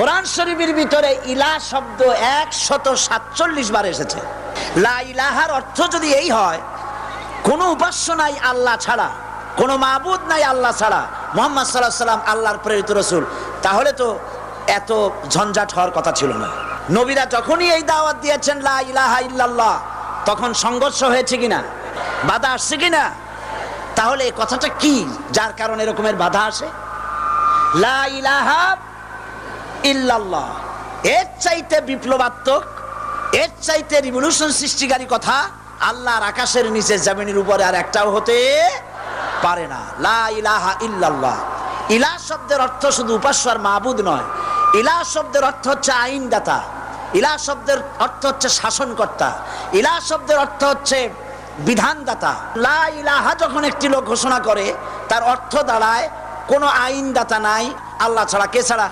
কোরআন শরীফের ভিতরে ইলাহ শব্দ 147 বার এসেছে। লা ইলাহার অর্থ যদি এই হয়, কোনো উপাস্য নাই আল্লাহ ছাড়া, কোনো মাবুদ নাই আল্লাহ ছাড়া, মুহাম্মদ সাল্লাল্লাহু আলাইহি সাল্লাম আল্লাহর প্রেরিত রাসূল, তাহলে তো এত ঝঞ্ঝাট হওয়ার কথা ছিল না। নবীরা যখনই এই দাওয়াত দিয়েছেন লা ইলাহা ইল্লাল্লাহ, তখন সংঘর্ষ হয়েছে কিনা, বাধা আসছে কিনা? তাহলে এই কথাটা কি যার কারণে এরকমের বাধা আসে? লা ইলাহা ইল্লাল্লাহ, এর চাইতে বিপ্লবাত্মক, এর চাইতে রিভলিউশন সৃষ্টিকারী কথা আল্লাহর আকাশের নিচে জমিনের উপরে আর একটাও হতে পারে না। লা ইলাহা ইল্লাল্লাহ। ইলাহ শব্দের অর্থ শুধু উপাস্য আর মাবুদ নয়। ইলাহ শব্দের অর্থ হচ্ছে আইনদাতা, ইলাহ শব্দের অর্থ হচ্ছে শাসনকর্তা, ইলাহ শব্দের অর্থ হচ্ছে বিধানদাতা। লা ইলাহা যখন একটি লোক ঘোষণা করে, তার অর্থ দাঁড়ায় কোনো আইনদাতা নাই আল্লাহ ছাড়া। কে ছাড়া?